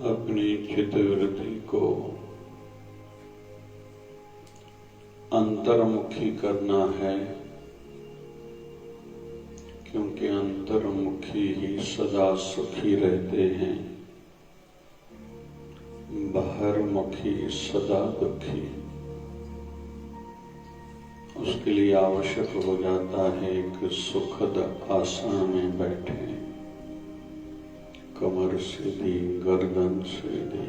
अपनी चित्तवृत्ति को अंतर्मुखी करना है, क्योंकि अंतर्मुखी ही सदा सुखी रहते हैं, बाहरमुखी सदा दुखी। उसके लिए आवश्यक हो जाता है कि सुखद आसन में बैठे, कमर सीधी, गर्दन सीधी,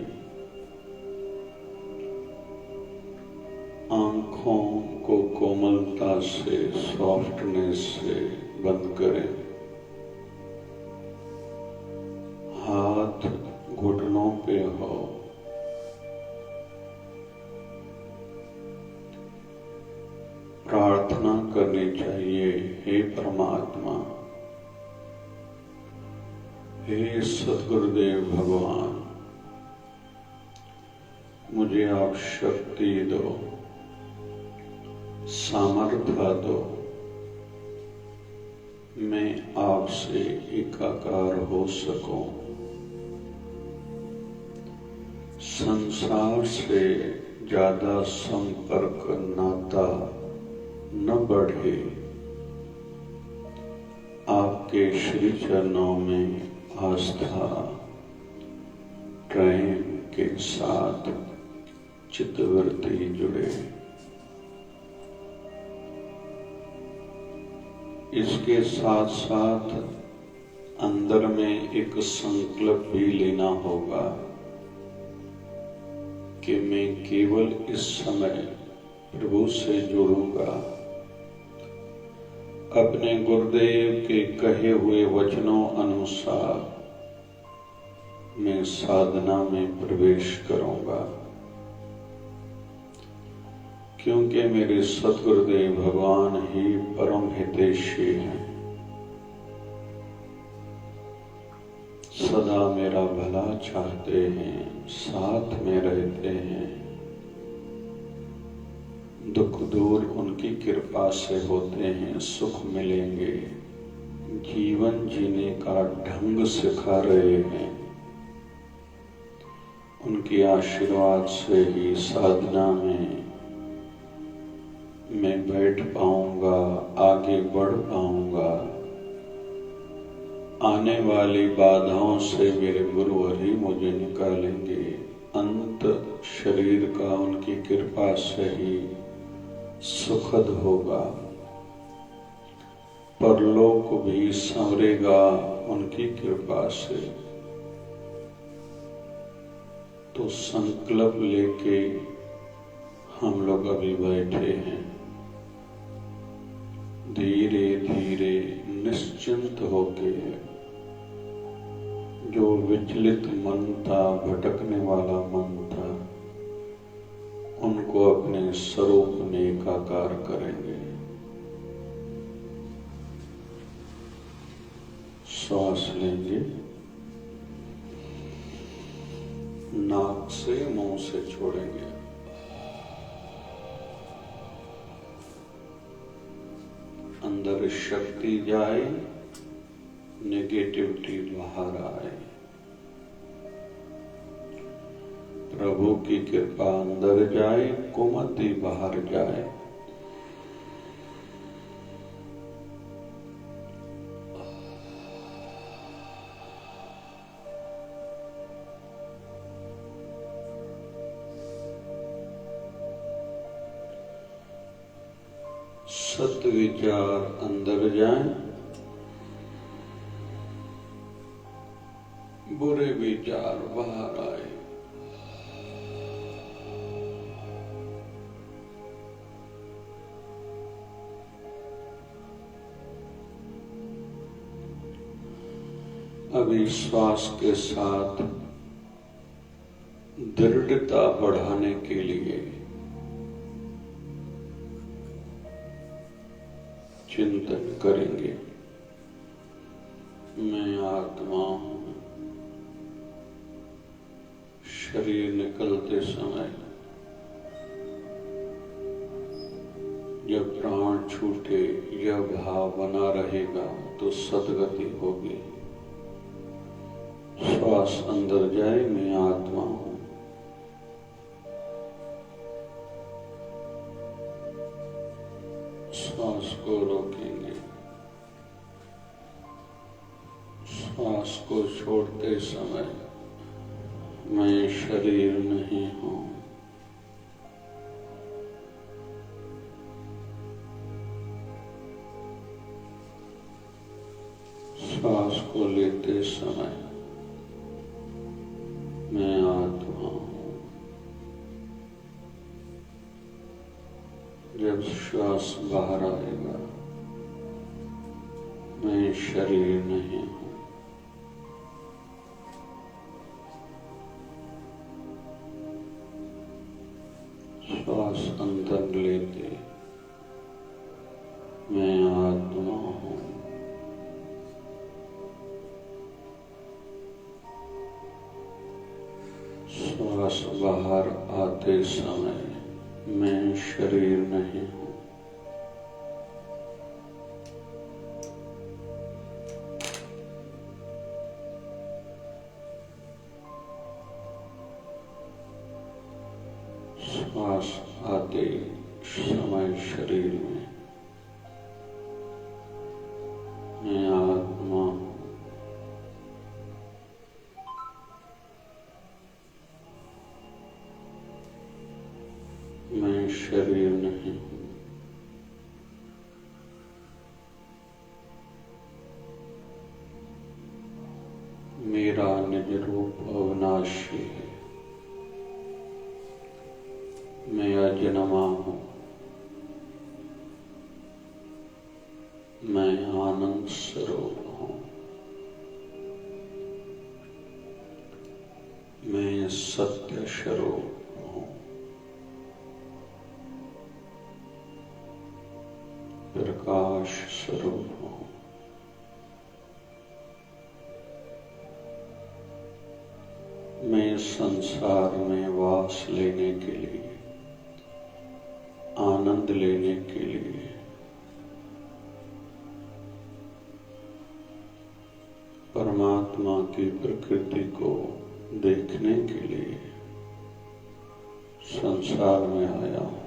आंखों को कोमलता से, सॉफ्टनेस से बंद करें, हाथ घुटनों पे हो, प्रार्थना करनी चाहिए, हे परमात्मा, हे सद्गुरुदेव भगवान, मुझे आप शक्ति दो, सामर्थ्य दो, मैं आपसे एकाकार हो सकूं, संसार से ज्यादा संपर्क नाता न बढ़े, आपके श्री चरणों में आस्था प्रेम के साथ चित्तवृत्ति जुड़े। इसके साथ साथ अंदर में एक संकल्प भी लेना होगा कि मैं केवल इस समय प्रभु से जुड़ूंगा, अपने गुरुदेव के कहे हुए वचनों अनुसार मैं साधना में प्रवेश करूंगा, क्योंकि मेरे सद्गुरुदेव भगवान ही परम हितैषी हैं, सदा मेरा भला चाहते हैं, साथ में रहते हैं। दुख दूर उनकी कृपा से होते हैं, सुख मिलेंगे, जीवन जीने का ढंग सिखा रहे हैं, उनके आशीर्वाद से ही साधना में मैं बैठ पाऊंगा, आगे बढ़ पाऊंगा। आने वाली बाधाओं से मेरे गुरुवर ही मुझे निकालेंगे, अंत शरीर का उनकी कृपा से ही सुखद होगा, परलोक भी संवरेगा उनकी कृपा से। तो संकल्प लेके हम लोग अभी बैठे हैं, धीरे धीरे निश्चिंत होके, जो विचलित मन था, भटकने वाला मन था, उनको अपने स्वरूप में एकाकार करेंगे। श्वास लेंगे, नाक से मुंह से छोड़ेंगे, अंदर शक्ति जाए, नेगेटिविटी बाहर आए, प्रभु की कृपा अंदर जाए, कुमति बाहर जाए। सत विचार अंदर जाए, बुरे विचार बाहर आए। अभी श्वास के साथ दृढ़ता बढ़ाने के लिए चिंतन करेंगे, मैं आत्मा हूं। शरीर निकलते समय जब प्राण छूटे यह भाव बना रहेगा तो सदगति होगी। श्वास अंदर जाए, मैं आत्मा हूं। श्वास को रोकेंगे। श्वास को छोड़ते समय मैं शरीर नहीं हूं। श्वास को लेते समय मैं आत्मा हूं। जब श्वास बाहर आएगा मैं शरीर नहीं हूं। श्वास अंदर लेते मैं आत्मा हूं। श्वास बाहर आते समय मैं शरीर नहीं हूं। श्वास आते समय शरीर में मैं आत्मा हूं। मैं शरीर नहीं हूं। मेरा निज रूप अविनाशी है। मैं अजन्मा हूं। मैं आनंद स्वरूप हूं। मैं सत्य स्वरूप हूं। प्रकाश स्वरूप हूं। मैं संसार में वास लेने के लिए, आनंद लेने के लिए परमात्मा की प्रकृति को देखने के लिए संसार में आया हूं।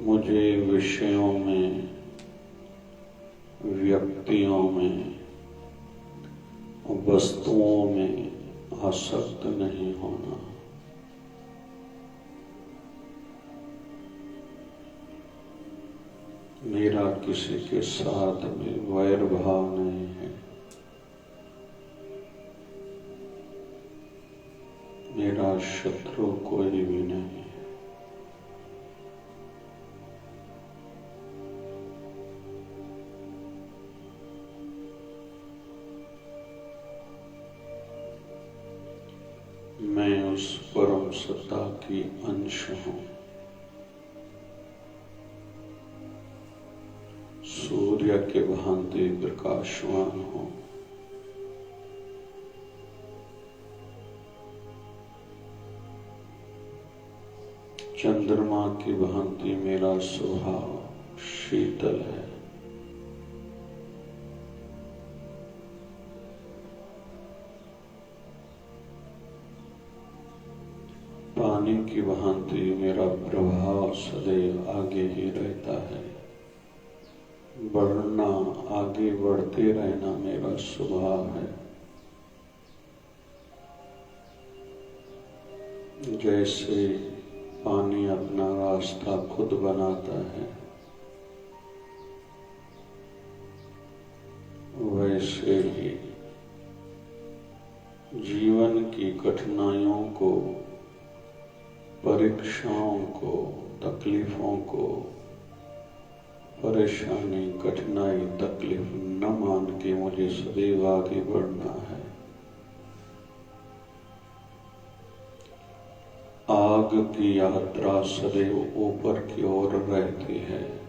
मुझे विषयों में, व्यक्तियों में, वस्तुओं में आसक्त नहीं होना। मेरा किसी के साथ में वैर भाव नहीं है। मेरा शत्रु कोई भी नहीं है। मैं उस परम सत्ता की अंश हूं। सूर्य के भांति प्रकाशवान हूं। चंद्रमा की भांति मेरा स्वभाव शीतल है। पानी की भांति मेरा प्रभाव सदैव आगे ही रहता है। बढ़ना, आगे बढ़ते रहना मेरा स्वभाव है। जैसे पानी अपना रास्ता खुद बनाता है, वैसे ही जीवन की कठिनाइयों को, परीक्षाओं को, तकलीफों को परेशानी, कठिनाई, तकलीफ न मान के मुझे सदैव आगे बढ़ना है। आग की यात्रा सदैव ऊपर की ओर रहती है।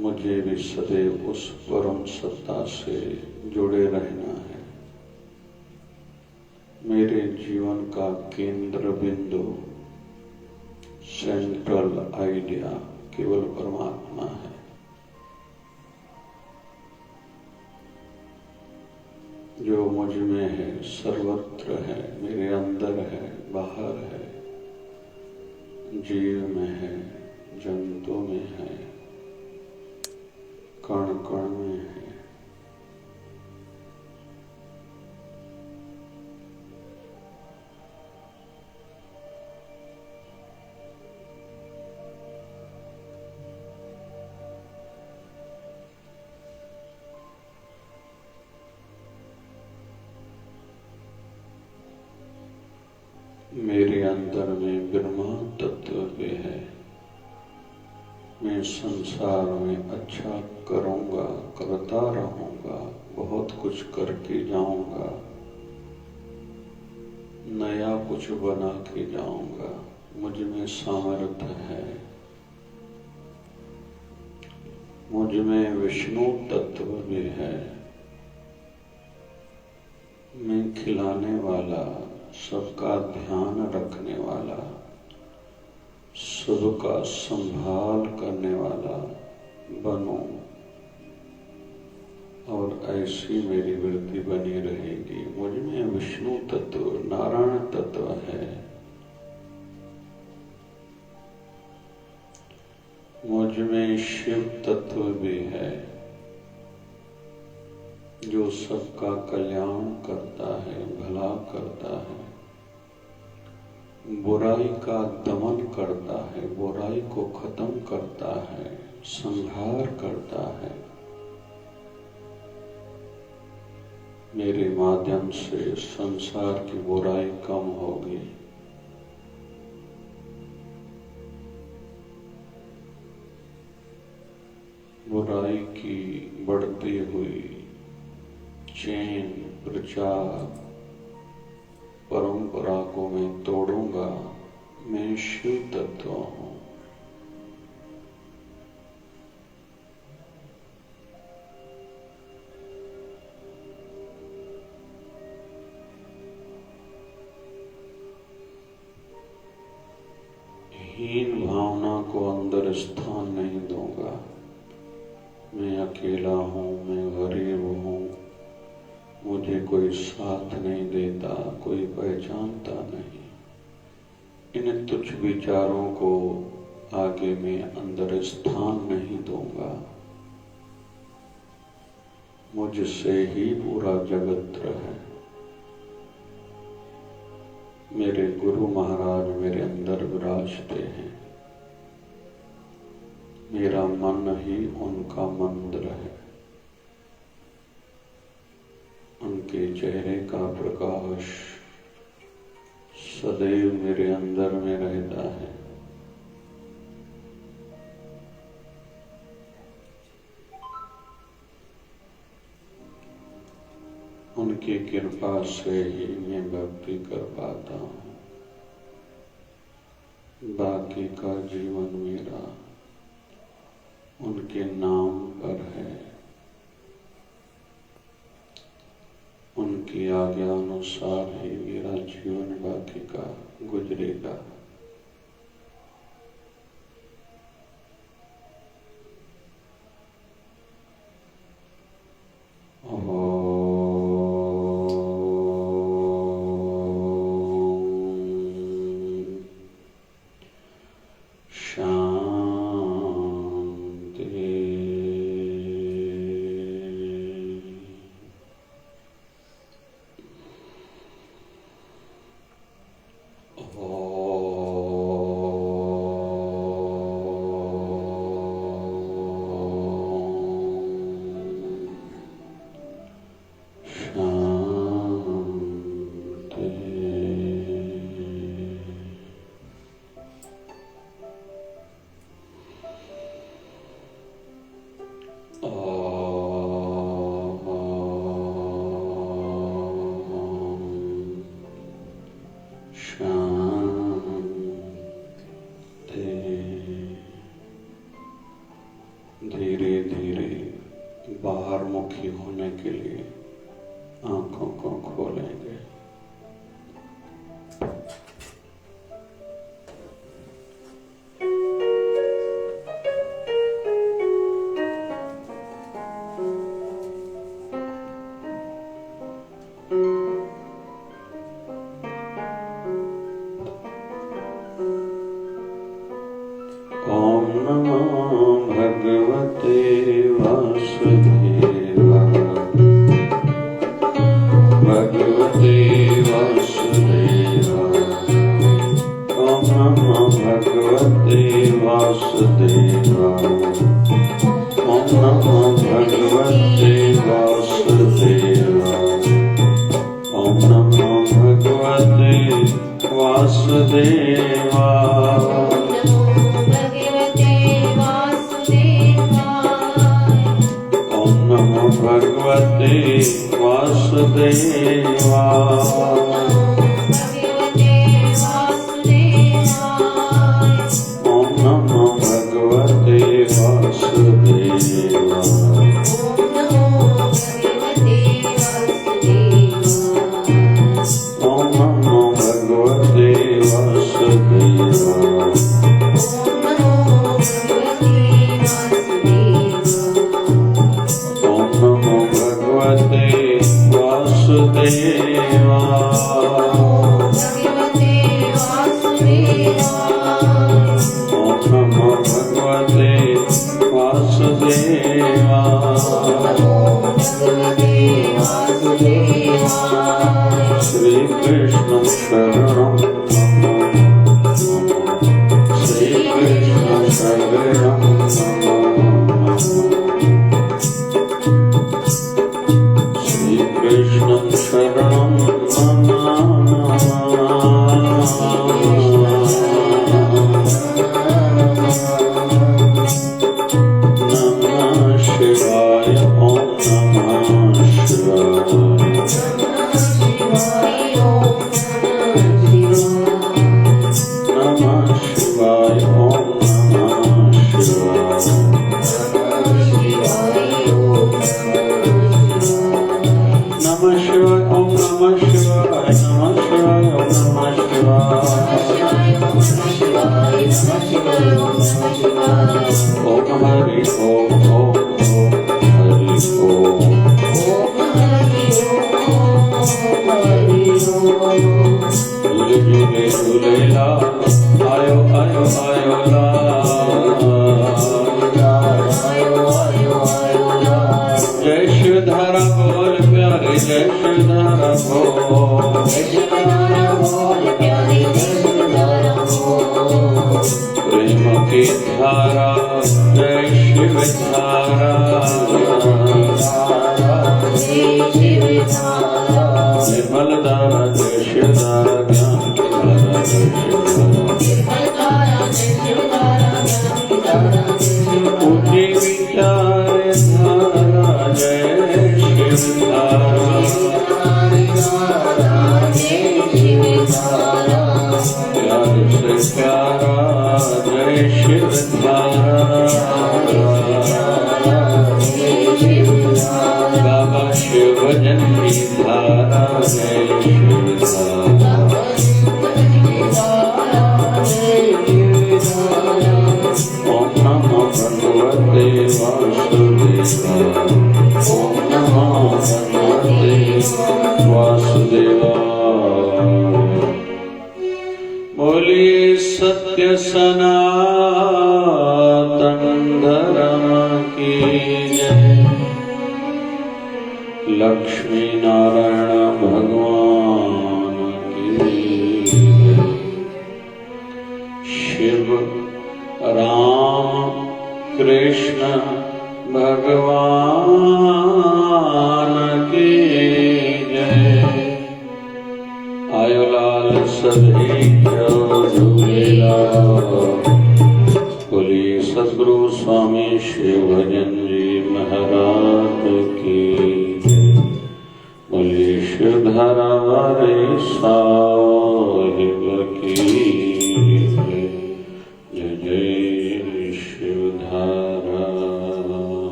मुझे भी सदैव उस परम सत्ता से जुड़े रहना है। मेरे जीवन का केंद्र बिंदु, सेंट्रल आइडिया केवल परमात्मा है। जो मुझ में है, सर्वत्र है, मेरे अंदर है, बाहर है, जीव में है, जंतु में है, कण कण में है। मेरे अंदर में ब्रह्मा तत्व भी है। मैं संसार में अच्छा करूंगा, करता रहूंगा, बहुत कुछ करके जाऊंगा, नया कुछ बना के जाऊंगा। मुझ में सामर्थ्य है। मुझ में विष्णु तत्व भी है। मैं खिलाने वाला, सबका ध्यान रखने वाला, सबका संभाल करने वाला बनूं, और ऐसी मेरी वृत्ति बनी रहेगी। मुझ में विष्णु तत्व, नारायण तत्व है। मुझ में शिव तत्व भी है, जो सबका कल्याण करता है, भला करता है, बुराई का दमन करता है, बुराई को खत्म करता है, संहार करता है। मेरे माध्यम से संसार की बुराई कम होगी। बुराई की बढ़ती हुई चैन प्रचार परंपरा को मैं तोड़ूंगा। मैं शिव तत्व हूं। हीन भावना को अंदर स्थान नहीं दूंगा। मैं अकेला हूं, मैं गरीब हूं, मुझे कोई साथ नहीं देता, कोई पहचानता नहीं। इन तुच्छ विचारों को आगे मैं अंदर स्थान नहीं दूंगा। मुझसे ही पूरा जगत है। मेरे गुरु महाराज मेरे अंदर विराजते हैं। मेरा मन ही उनका मंदिर है। उनके चेहरे का प्रकाश सदैव मेरे अंदर में रहता है। उनकी कृपा से ही मैं भक्ति कर पाता हूँ। बाकी का जीवन मेरा उनके नाम पर है। उनकी आज्ञा अनुसार ही मेरा जीवन बाकी का गुजरेगा। भगवते वासुदेवाय। ओम नमो भगवते वासुदेवाय। ओम नमो भगवते वासुदेवाय। ओम नमो भगवते वासुदेवाय। ओम नमो भगवते वासुदेवाय। ओम नमो भगवते वासुदेवाय। ओम नमो भगवते वासुदेवाय। ओम नमो भगवते वासुदेवाय। श्री कृष्ण शरणं श्री कृष्ण शरणं श्री कृष्ण शरणं नमः शिवाय। ओम नमः शिवाय। नमः शिवाय। ओम नमः शिवाय। नमः शिवाय। ओम नमः शिवाय। नमः शिवाय। ओम नमः शिवाय। ओम हरि ओम। ओम हरि ओम। झूले झूले झूलेलाल आयो आयो आयो लाल। जय शिवधारा बोल प्यारे जय शिवधारा बोल। प्रेम की धारा जय शिवधारा। निर्मल धारा जय शिवधारा। ज्ञान की धारा जय शिवधारा। ऊंची विचार धारा जय शिवधारा। प्यार से प्यारा जय शिवधारा। बाबा शिव भजन की धारा जय शिवधारा। ओम नमो भगवते वासुदेवाय। ओम नमो भगवते वासुदेवाय। बोलिए सत्य सनातन धर्म की जय। लक्ष्मी नारायण भगवान की जय। शिव राम कृष्ण भगवान की जय। आयो लाल सभी झूलेलाल। बोलिए सद्गुरु स्वामी शिव भजन जी महाराज की जय। बोलिए शिवधारा वाले साहिब की जय। जय जय शिवधारा।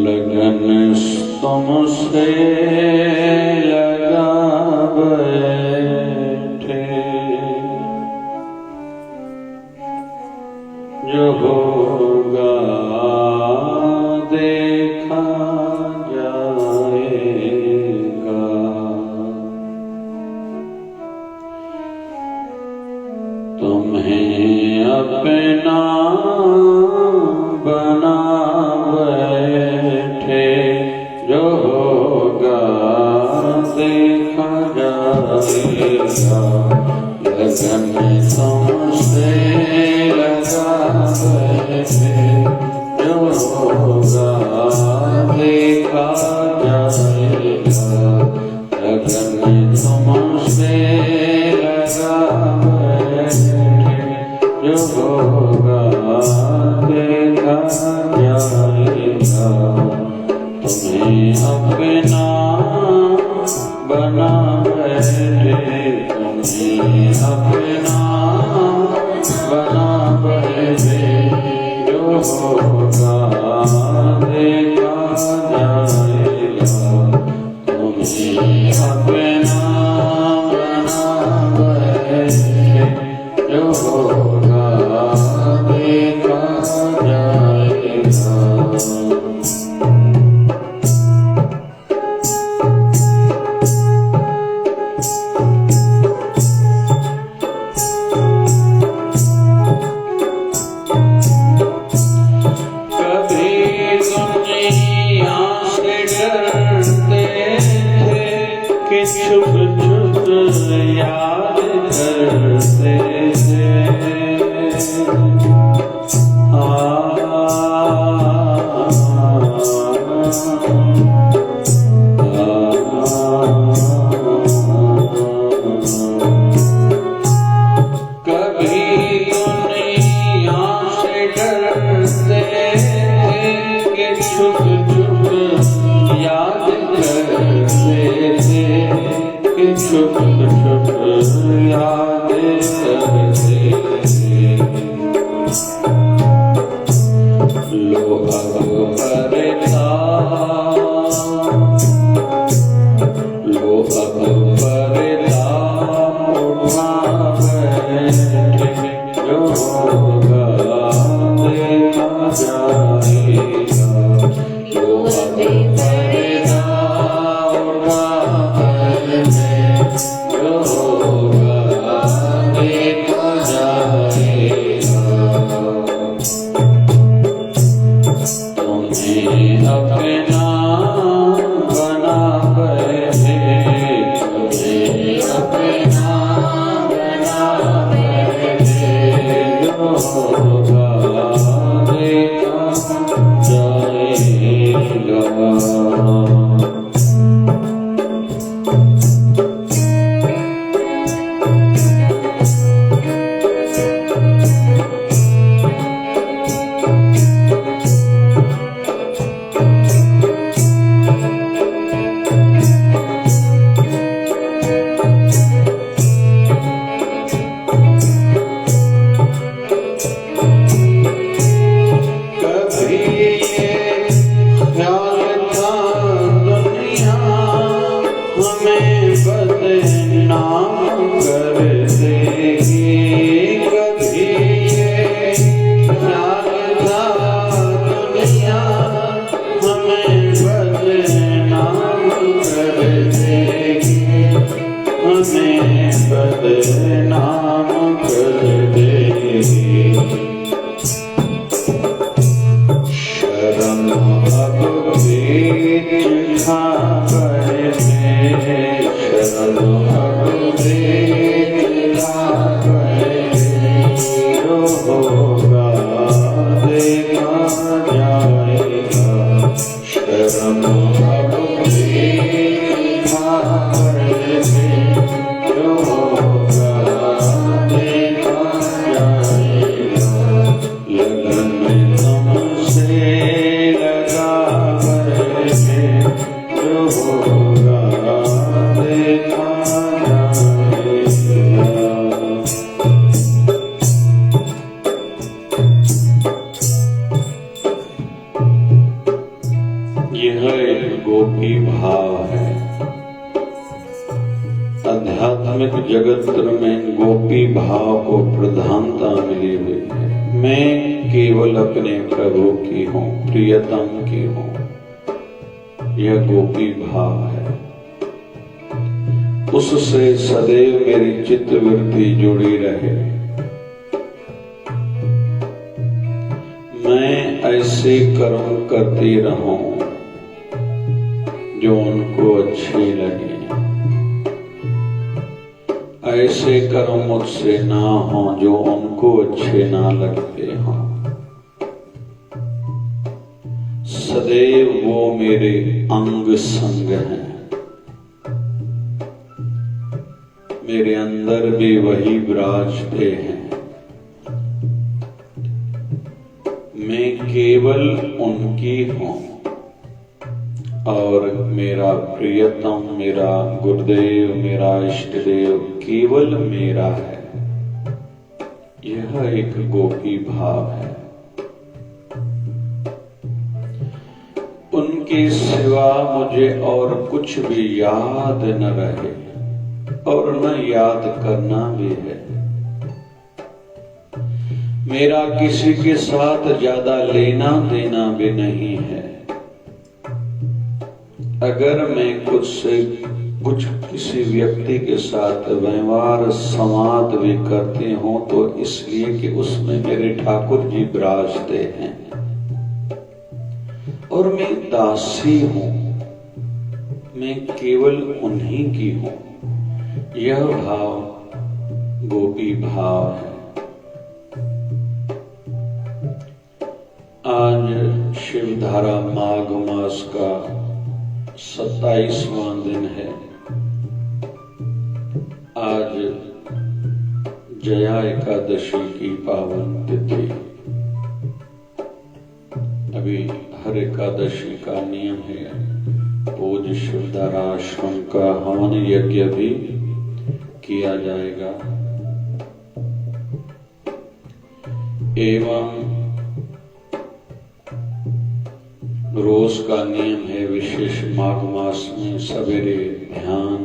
लगन तुमसे लगा बैठे जो होगा देखा जाएगा। तुम्हें अपना बना बैठे जो होगा देखा जाएगा। जाएगा, लगन तुमसे लगा बैठे, जो होगा देखा जाएगा, लगन तुमसे लगा बैठे, जो होगा देखा जाएगा। तुम्हें अपना बना बैठे, तुम्हें अपना बना बैठे, जो होगा देखा जाएगा। तुम्हें अपना बना बैठे, जो होगा देखा जाएगा। छुप छुप याद करते थे, कभी दुनिया से डरते थे कि छुप छुप याद करते थे, छुप छुप याद करते थे। लो अब पर्दा उठा बैठे, जो होगा देखा जाएगा। लो अब पर्दा उठा बैठे, जो होगा देखा जाएगा। तुम्हें अपना बना बैठे, तुम्हें अपना बना बैठे, जो होगा देखा जाएगा। बदनाम कर देगी, कभी ये ख्याल था दुनिया हमें बदनाम कर देगी, हमें बदनाम कर देगी। शर्म अब भी खा बैठे, शर्म अब भी खा बैठे, जो होगा देखा जाएगा। शर्म अब भी खा बैठे, जो होगा देखा जाएगा। लगन तुमसे लगा बैठे, जो होगा देखा जाएगा। यह एक गोपी भाव है। आध्यात्मिक जगत में गोपी भाव को प्रधानता मिली हुई है। मैं केवल अपने प्रभु की हूँ, प्रियतम की हूँ, यह गोपी भाव है। उससे सदैव मेरी चित्तवृत्ति जुड़ी रहे। मैं ऐसे कर्म करती रहूं जो उनको अच्छी लगे। ऐसे कर्म मुझसे ना हो जो उनको अच्छे ना लगते हों। सदैव वो मेरे अंग संग हैं, मेरे अंदर भी वही विराजते हैं। मैं केवल उनकी हूं और मेरा प्रियतम, मेरा गुरुदेव, मेरा इष्ट देव केवल मेरा है। यह एक गोपी भाव है। उनके सिवा मुझे और कुछ भी याद न रहे और न याद करना भी है। मेरा किसी के साथ ज्यादा लेना देना भी नहीं है। अगर मैं कुछ किसी व्यक्ति के साथ व्यवहार संवाद भी करते हो तो इसलिए कि उसमें मेरे ठाकुर जी विराजते हैं और मैं दासी हूं, मैं केवल उन्हीं की हूं। यह भाव गोपी भाव है। आज शिवधारा माघ मास का 27वां दिन है। आज जया एकादशी की पावन तिथि। अभी हर एकादशी का नियम है पूज्य शिवधारा आश्रम का हवन यज्ञ भी किया जाएगा एवं रोज का नियम है विशेष माघ मास में सवेरे ध्यान,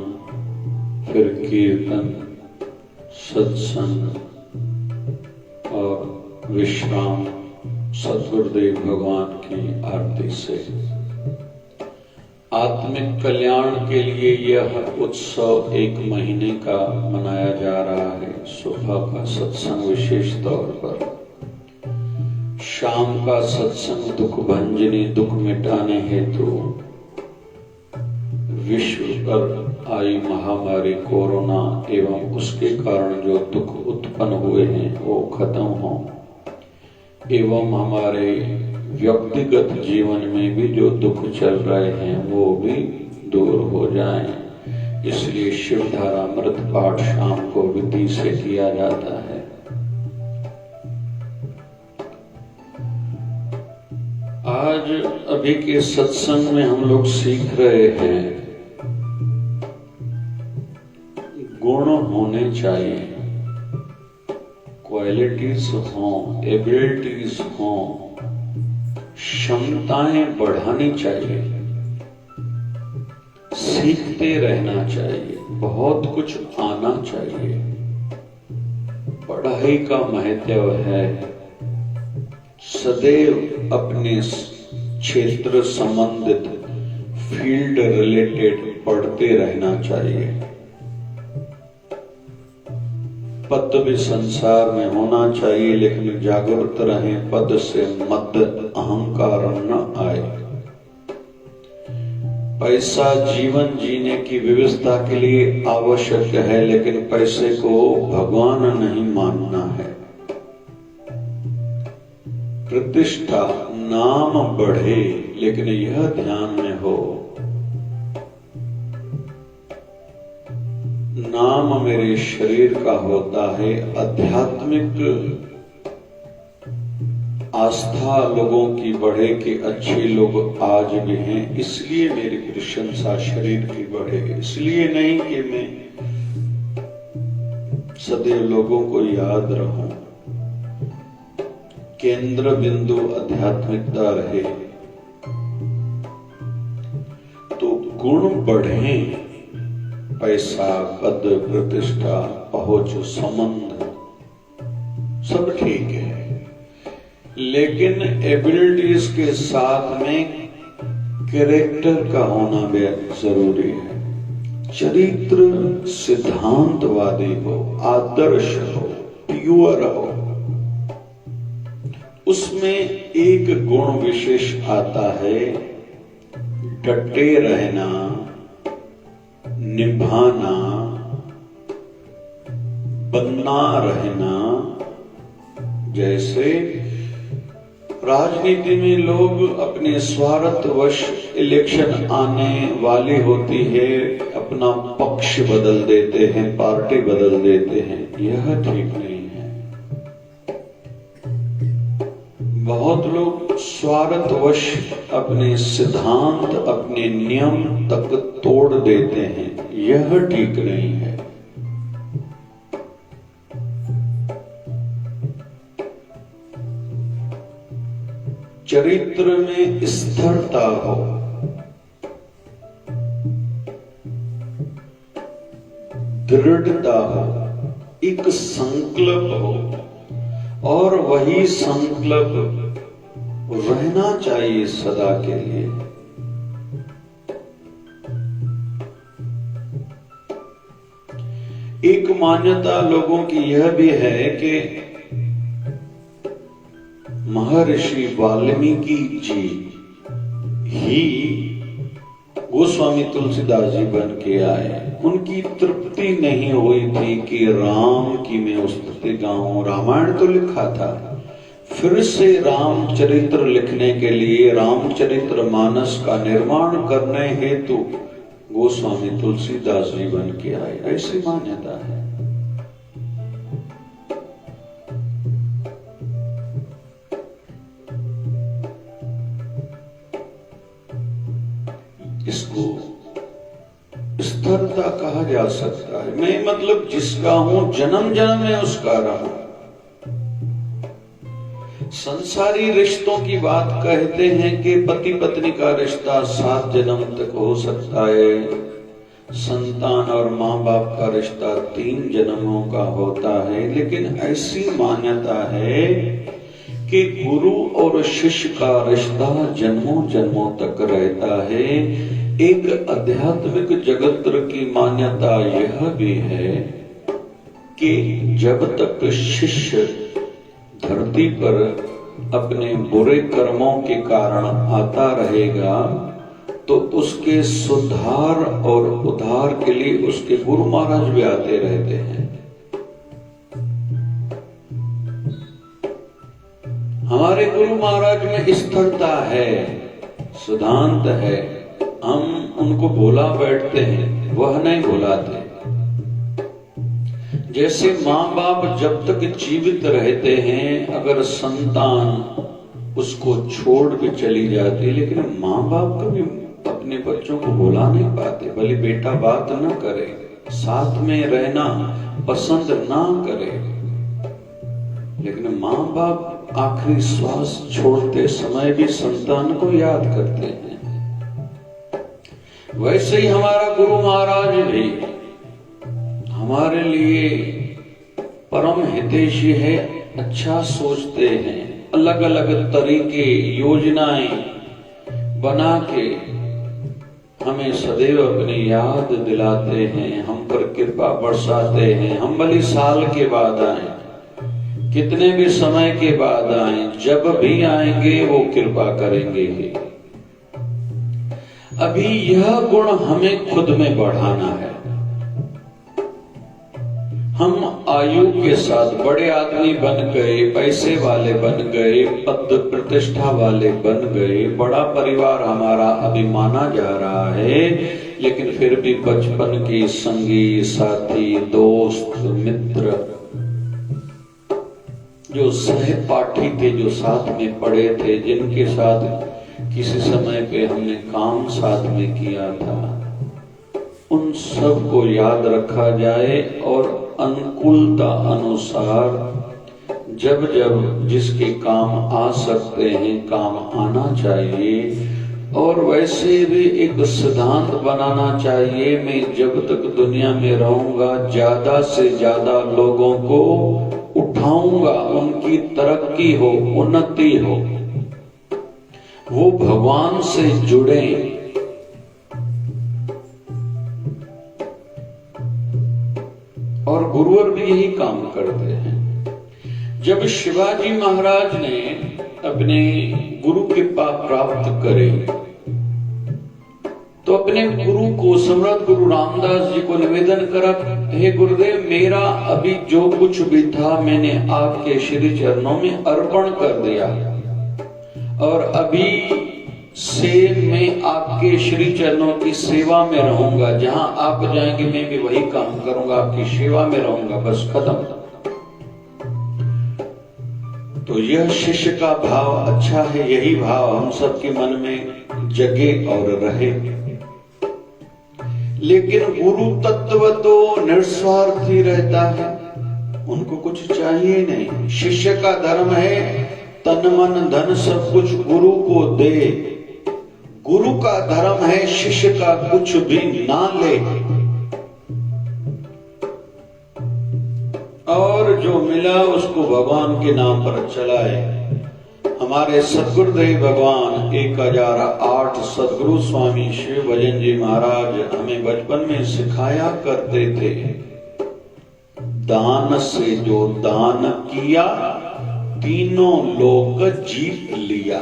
फिर कीर्तन, सत्संग और विश्राम सद्गुरुदेव भगवान की आरती से। आत्मिक कल्याण के लिए यह उत्सव 1 महीने का मनाया जा रहा है। सुबह का सत्संग विशेष तौर पर, शाम का सत्संग दुख भंजनी, दुख मिटाने हेतु विश्व पर आई महामारी कोरोना एवं उसके कारण जो दुख उत्पन्न हुए हैं वो खत्म हो एवं हमारे व्यक्तिगत जीवन में भी जो दुख चल रहे हैं वो भी दूर हो जाएं। इसलिए शिवधारा अमृत पाठ शाम को विधि से किया जाता है। आज अभी के सत्संग में हम लोग सीख रहे हैं गुण होने चाहिए, क्वालिटीज हों, एबिलिटीज हों, क्षमताएं बढ़ानी चाहिए, सीखते रहना चाहिए, बहुत कुछ आना चाहिए। पढ़ाई का महत्व है सदैव अपने क्षेत्र संबंधित फील्ड रिलेटेड पढ़ते रहना चाहिए। पद भी संसार में होना चाहिए लेकिन जागरूक रहें, पद से मद अहंकार न आए। पैसा जीवन जीने की व्यवस्था के लिए आवश्यक है लेकिन पैसे को भगवान नहीं मानना है। प्रतिष्ठा, नाम बढ़े लेकिन यह ध्यान में हो नाम मेरे शरीर का होता है। आध्यात्मिक आस्था लोगों की बढ़े कि अच्छे लोग आज भी हैं, इसलिए मेरी प्रशंसा शरीर की बढ़े, इसलिए नहीं कि मैं सदैव लोगों को याद रहूं। केंद्र बिंदु आध्यात्मिकता रहे तो गुण बढ़े, पैसा, पद, प्रतिष्ठा, पहुंच, संबंध सब ठीक है लेकिन एबिलिटीज के साथ में कैरेक्टर का होना भी जरूरी है। चरित्र सिद्धांतवादी हो, आदर्श हो, प्योर हो। उसमें एक गुण विशेष आता है डटे रहना, निभाना, बना रहना। जैसे राजनीति में लोग अपने स्वार्थवश इलेक्शन आने वाली होती है, अपना पक्ष बदल देते हैं, पार्टी बदल देते हैं, यह ठीक नहीं है। बहुत लोग स्वार्थवश अपने सिद्धांत, अपने नियम तक तोड़ देते हैं, यह ठीक नहीं है। चरित्र में स्थिरता हो, दृढ़ता हो, एक संकल्प हो और वही संकल्प रहना चाहिए सदा के लिए। एक मान्यता लोगों की यह भी है कि महर्षि वाल्मीकि जी ही गोस्वामी तुलसीदास जी बन के आए। उनकी तृप्ति नहीं हुई थी कि राम की मैं स्तुति गाऊं। रामायण तो लिखा था, फिर से रामचरित्र लिखने के लिए, रामचरित्र मानस का निर्माण करने हेतु गोस्वामी तुलसीदास जी बन के आए, ऐसी मान्यता है। इसको स्थिरता कहा जा सकता है। मैं मतलब जिसका हूं, जन्म जन्म में उसका रहा। संसारी रिश्तों की बात कहते हैं कि पति पत्नी का रिश्ता 7 जन्म तक हो सकता है, संतान और माँ बाप का रिश्ता 3 जन्मों का होता है। लेकिन ऐसी मान्यता है कि गुरु और शिष्य का रिश्ता जन्मों जन्मों तक रहता है। एक आध्यात्मिक जगत की मान्यता यह भी है कि जब तक शिष्य धरती पर अपने बुरे कर्मों के कारण आता रहेगा तो उसके सुधार और उद्धार के लिए उसके गुरु महाराज भी आते रहते हैं। हमारे गुरु महाराज में स्थिरता है, सिद्धांत है। हम उनको भुला बैठते हैं, वह नहीं भुलाते। जैसे माँ बाप जब तक जीवित रहते हैं, अगर संतान उसको छोड़ के चली जाती, लेकिन माँ बाप कभी अपने बच्चों को भुला नहीं पाते। भले बेटा बात न करे, साथ में रहना पसंद ना करे, लेकिन माँ बाप आखिरी श्वास छोड़ते समय भी संतान को याद करते हैं। वैसे ही हमारा गुरु महाराज भी हमारे लिए परम हितैषी है, अच्छा सोचते हैं, अलग अलग तरीके योजनाएं बना के हमें सदैव अपनी याद दिलाते हैं, हम पर कृपा बरसाते हैं। हम भले साल के बाद आए, कितने भी समय के बाद आए, जब भी आएंगे वो कृपा करेंगे ही। अभी यह गुण हमें खुद में बढ़ाना है। हम आयु के साथ बड़े आदमी बन गए, पैसे वाले बन गए, पद प्रतिष्ठा वाले बन गए, बड़ा परिवार हमारा अभी माना जा रहा है, लेकिन फिर भी बचपन के संगी साथी, दोस्त, मित्र, जो सहपाठी थे, जो साथ में पढ़े थे, जिनके साथ किसी समय पे हमने काम साथ में किया था, उन सब को याद रखा जाए और अनुकूलता अनुसार जब जब जिसके काम आ सकते हैं काम आना चाहिए। और वैसे भी एक सिद्धांत बनाना चाहिए, मैं जब तक दुनिया में रहूंगा ज्यादा से ज्यादा लोगों को उठाऊंगा, उनकी तरक्की हो, उन्नति हो, वो भगवान से जुड़े। और गुरुवर भी यही काम करते हैं। जब शिवाजी महाराज ने अपने गुरु कृपा प्राप्त करे तो तो अपने गुरु को, सम्राट गुरु रामदास जी को निवेदन करा, हे गुरुदेव, मेरा अभी जो कुछ भी था मैंने आपके श्री चरणों में अर्पण कर दिया, और अभी से मैं आपके श्री चरणों की सेवा में रहूंगा। जहां आप जाएंगे मैं भी वही काम करूंगा, आपकी सेवा में रहूंगा, बस खत्म। तो यह शिष्य का भाव अच्छा है, यही भाव हम सबके मन में जगे और रहे। लेकिन गुरु तत्व तो निस्वार्थी रहता है, उनको कुछ चाहिए नहीं। शिष्य का धर्म है तन मन धन सब कुछ गुरु को दे। गुरु का धर्म है शिष्य का कुछ भी ना ले, और जो मिला उसको भगवान के नाम पर चलाए। हमारे सदगुरुदेव भगवान 1008 सदगुरु स्वामी शिव भजन जी महाराज हमें बचपन में सिखाया करते थे, दान से जो दान किया तीनों लोक जीत लिया।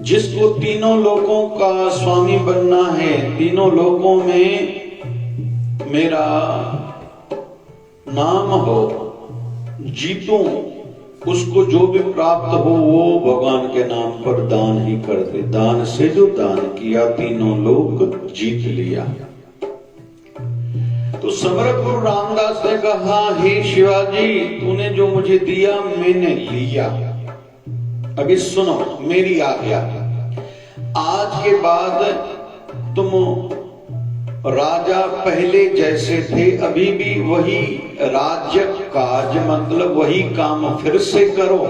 जिसको तीनों लोकों का स्वामी बनना है, तीनों लोकों में मेरा नाम हो, जीतूं, उसको जो भी प्राप्त हो वो भगवान के नाम पर दान ही कर दे। दान से जो दान किया तीनों लोग जीत लिया। तो सम्राट गुरु रामदास ने कहा, हे शिवाजी, तूने जो मुझे दिया मैंने लिया, अभी सुनो मेरी आज्ञा। आज के बाद तुम राजा पहले जैसे थे, अभी भी वही राज्य काज, मतलब वही काम फिर से करो,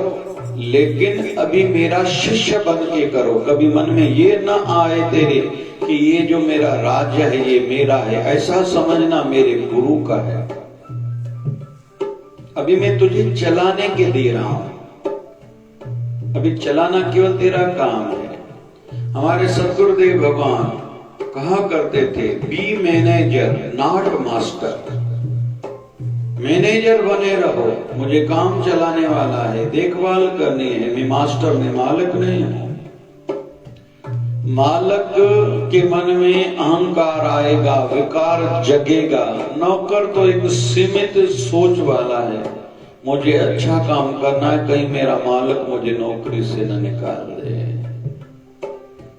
लेकिन अभी मेरा शिष्य बन के करो। कभी मन में ये ना आए तेरे कि ये जो मेरा राज्य है ये मेरा है, ऐसा समझना मेरे गुरु का है। अभी मैं तुझे चलाने के दे रहा हूं, अभी चलाना केवल तेरा काम है। हमारे सदगुरुदेव भगवान कहा करते थे, be manager not master. Manager बने रहो, मुझे काम चलाने वाला है, देखभाल करनी है, मैं मास्टर में मालिक नहीं हूं। मालिक के मन में अहंकार आएगा, विकार जगेगा। नौकर तो एक सीमित सोच वाला है, मुझे अच्छा काम करना है, कहीं मेरा मालिक मुझे नौकरी से न निकाल दे।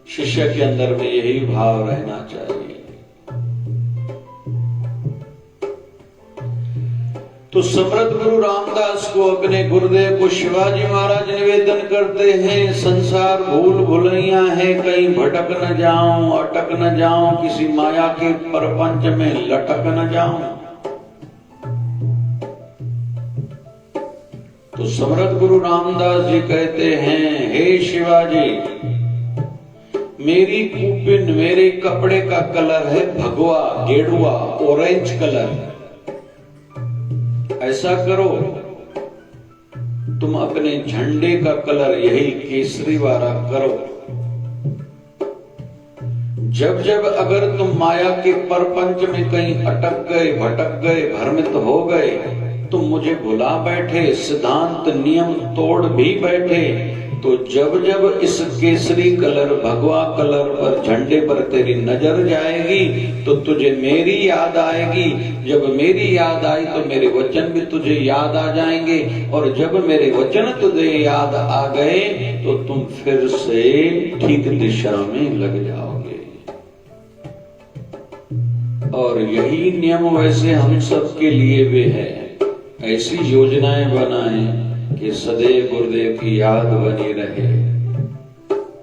शिष्य के अंदर में यही भाव रहना चाहिए। तो सम्राट गुरु रामदास को, अपने गुरुदेव को शिवाजी महाराज निवेदन करते हैं, संसार भूल भुलैया है, कहीं भटक न जाऊं, अटक न जाऊं, किसी माया के प्रपंच में लटक न जाऊं। तो सम्राट गुरु रामदास जी कहते हैं, हे शिवाजी, मेरी कुपिन, मेरे कपड़े का कलर है भगवा, गेरुआ, ऑरेंज कलर। ऐसा करो, तुम अपने झंडे का कलर यही केसरी वाला करो। जब जब अगर तुम माया के परपंच में कहीं अटक गए, भटक गए, भ्रमित हो गए, तुम मुझे भुला बैठे, सिद्धांत नियम तोड़ भी बैठे, तो जब जब इस केसरी कलर, भगवा कलर पर, झंडे पर तेरी नजर जाएगी तो तुझे मेरी याद आएगी। जब मेरी याद आई तो मेरे वचन भी तुझे याद आ जाएंगे, और जब मेरे वचन तुझे याद आ गए तो तुम फिर से ठीक दिशा में लग जाओगे। और यही नियम वैसे हम सबके लिए भी है। ऐसी योजनाएं बनाएं कि सदैव गुरुदेव की याद बनी रहे,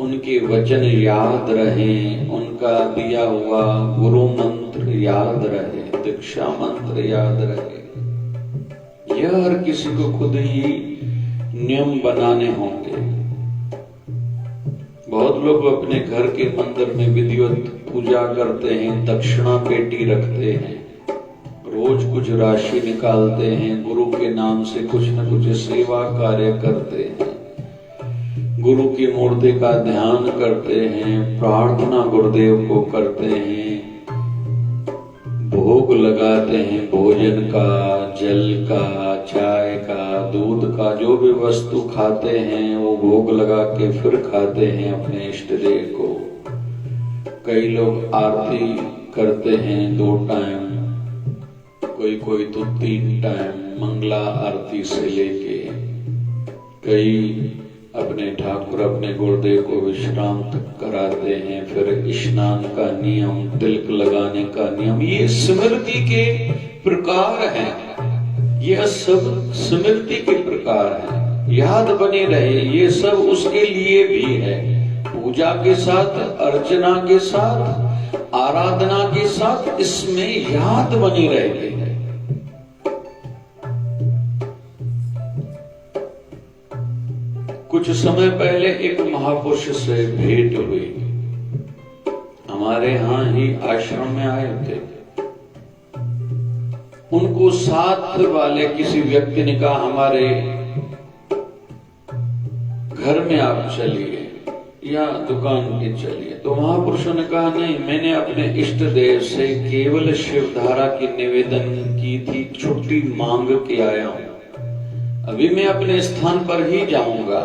उनके वचन याद रहे, उनका दिया हुआ गुरु मंत्र याद रहे, दीक्षा मंत्र याद रहे। यह हर किसी को खुद ही नियम बनाने होंगे। बहुत लोग अपने घर के मंदिर में विधिवत पूजा करते हैं, दक्षिणा पेटी रखते हैं, रोज कुछ राशि निकालते हैं, गुरु के नाम से कुछ न कुछ सेवा कार्य करते हैं, गुरु की मूर्ति का ध्यान करते हैं, प्रार्थना गुरुदेव को करते हैं, भोग लगाते हैं, भोजन का, जल का, चाय का, दूध का, जो भी वस्तु खाते हैं वो भोग लगा के फिर खाते हैं अपने इष्ट देव को। कई लोग आरती करते हैं 2 टाइम, कोई तो 3 टाइम मंगला आरती से लेके। कई अपने ठाकुर अपने गुरुदेव को विश्राम तक कराते हैं, फिर स्नान का नियम, तिलक लगाने का नियम, ये स्मृति के प्रकार हैं। ये सब स्मृति के प्रकार हैं, याद बनी रहे, ये सब उसके लिए भी है। पूजा के साथ, अर्चना के साथ, आराधना के साथ इसमें याद बनी रहती है। कुछ समय पहले एक महापुरुष से भेंट हुई, हमारे यहां ही आश्रम में आए थे। उनको साथ वाले किसी व्यक्ति ने कहा हमारे घर में आप चलिए या दुकान पे चलिए। तो महापुरुषों ने कहा नहीं, मैंने अपने इष्ट देव से केवल शिवधारा की निवेदन की थी, छुट्टी मांग के आया हूं, अभी मैं अपने स्थान पर ही जाऊंगा,